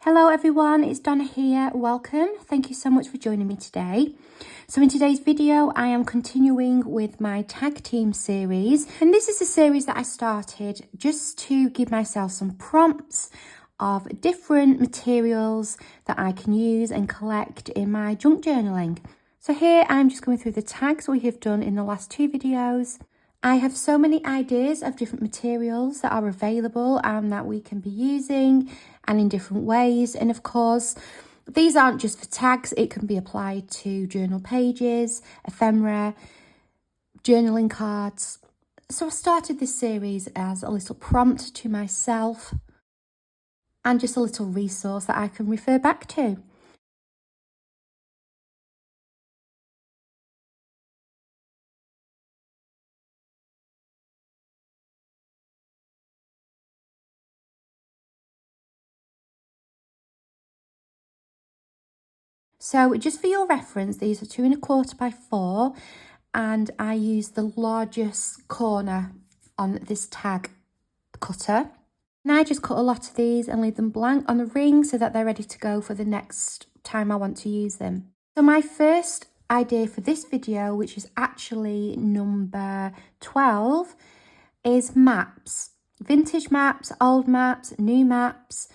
Hello everyone, it's Donna here. Welcome. Thank you so much for joining me today. So in today's video, I am continuing with my tag team series. And this is a series that I started just to give myself some prompts of different materials that I can use and collect in my junk journaling. So here I'm just going through the tags we have done in the last two videos. I have so many ideas of different materials that are available and that we can be using and in different ways. And of course, these aren't just for tags, it can be applied to journal pages, ephemera, journaling cards. So I started this series as a little prompt to myself and just a little resource that I can refer back to. So just for your reference, these are 2¼ by 4, and I use the largest corner on this tag cutter. And I just cut a lot of these and leave them blank on the ring so that they're ready to go for the next time I want to use them. So my first idea for this video, which is actually number 12, is maps. Vintage maps, old maps, new maps,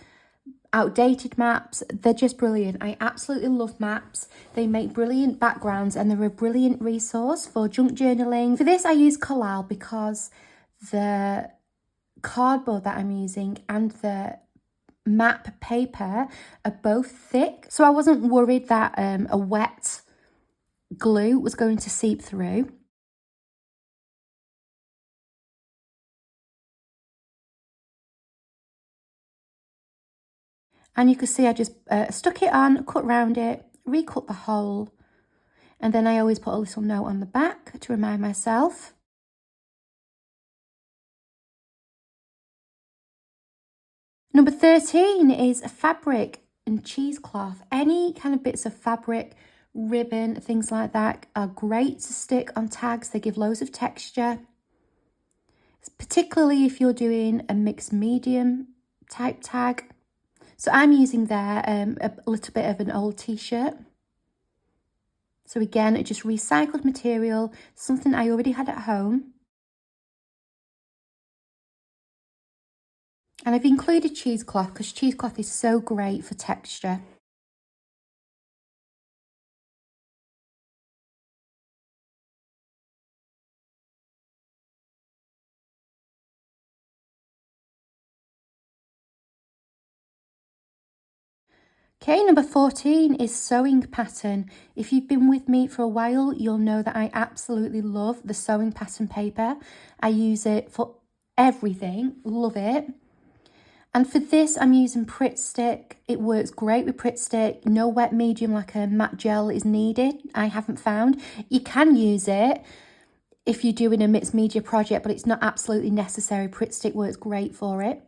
outdated maps. They're just brilliant. I absolutely love maps. They make brilliant backgrounds and they're a brilliant resource for junk journaling. For this I use collal because the cardboard that I'm using and the map paper are both thick, so I wasn't worried that a wet glue was going to seep through. And you can see I just stuck it on, cut round it, recut the hole, and then I always put a little note on the back to remind myself. Number 13 is fabric and cheesecloth. Any kind of bits of fabric, ribbon, things like that are great to stick on tags. They give loads of texture, particularly if you're doing a mixed medium type tag. So I'm using there a little bit of an old t-shirt. So again, just recycled material, something I already had at home. And I've included cheesecloth because cheesecloth is so great for texture. Okay, number 14 is sewing pattern. If you've been with me for a while, you'll know that I absolutely love the sewing pattern paper. I use it for everything, love it. And for this, I'm using Pritt Stick. It works great with Pritt Stick. No wet medium like a matte gel is needed, I haven't found. You can use it if you're doing a mixed media project, but it's not absolutely necessary. Pritt Stick works great for it.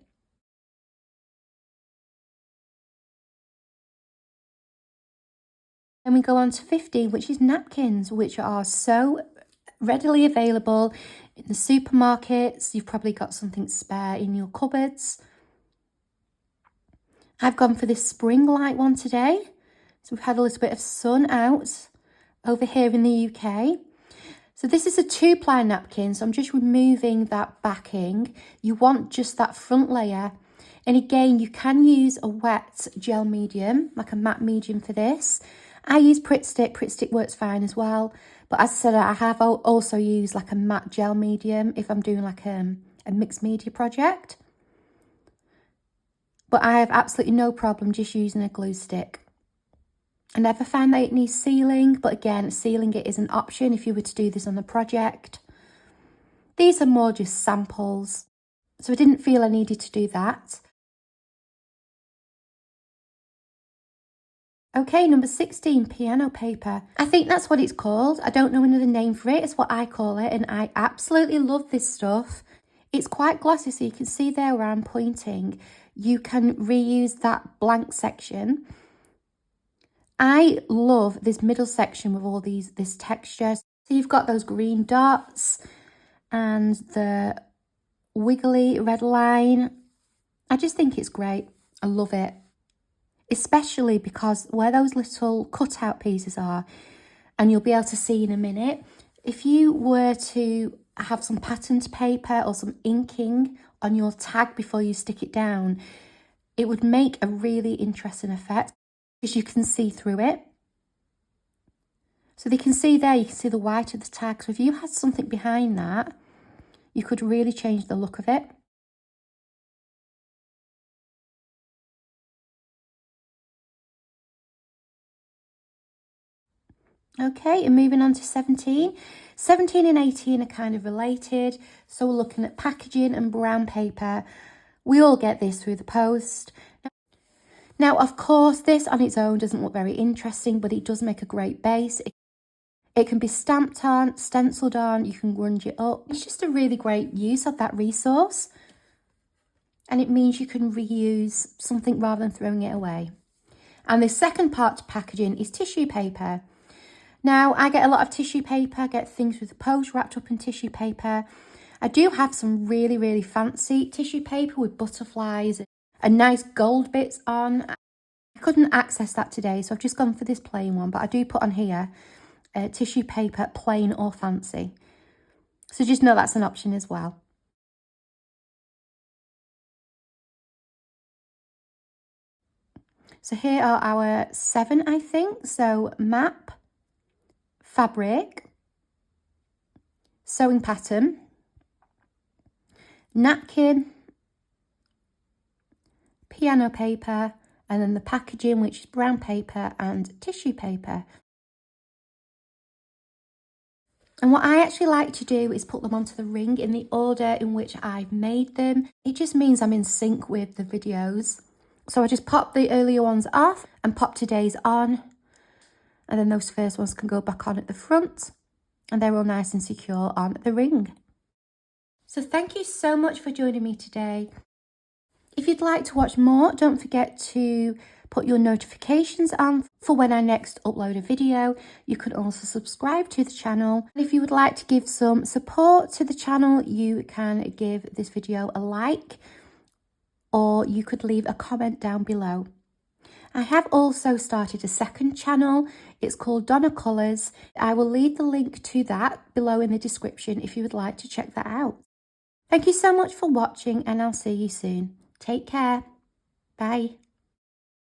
Then we go on to 15, which is napkins, which are so readily available in the supermarkets. You've probably got something spare in your cupboards. I've gone for this spring light one today. So we've had a little bit of sun out over here in the UK. So this is a 2-ply napkin, so I'm just removing that backing. You want just that front layer. And again, you can use a wet gel medium, like a matte medium for this. I use Pritt Stick. Pritt Stick works fine as well. But as I said, I have also used like a matte gel medium if I'm doing like a mixed media project. But I have absolutely no problem just using a glue stick. I never found that it needs sealing, but again, sealing it is an option if you were to do this on a project. These are more just samples, so I didn't feel I needed to do that. Okay, number 16, piano paper. I think that's what it's called. I don't know another name for it. It's what I call it, and I absolutely love this stuff. It's quite glossy, so you can see there where I'm pointing. You can reuse that blank section. I love this middle section with all this texture. So you've got those green dots and the wiggly red line. I just think it's great. I love it. especially because where those little cutout pieces are, and you'll be able to see in a minute, if you were to have some patterned paper or some inking on your tag before you stick it down, it would make a really interesting effect because you can see through it. So they can see there, you can see the white of the tag. So if you had something behind that, you could really change the look of it. Okay, and moving on to 17. 17 and 18 are kind of related. So we're looking at packaging and brown paper. We all get this through the post. Now, of course, this on its own doesn't look very interesting, but it does make a great base. It can be stamped on, stenciled on, you can grunge it up. It's just a really great use of that resource. And it means you can reuse something rather than throwing it away. And the second part to packaging is tissue paper. Now, I get a lot of tissue paper, I get things with the post wrapped up in tissue paper. I do have some really, really fancy tissue paper with butterflies and nice gold bits on. I couldn't access that today, so I've just gone for this plain one, but I do put on here tissue paper, plain or fancy. So just know that's an option as well. So here are our 7, I think. So map, fabric, sewing pattern, napkin, piano paper, and then the packaging, which is brown paper and tissue paper. And what I actually like to do is put them onto the ring in the order in which I've made them. It just means I'm in sync with the videos. So I just pop the earlier ones off and pop today's on. And then those first ones can go back on at the front. And they're all nice and secure on the ring. So thank you so much for joining me today. If you'd like to watch more, don't forget to put your notifications on for when I next upload a video. You can also subscribe to the channel. And if you would like to give some support to the channel, you can give this video a like, or you could leave a comment down below. I have also started a second channel. It's called Donna Colours. I will leave the link to that below in the description if you would like to check that out. Thank you so much for watching, and I'll see you soon. Take care. Bye.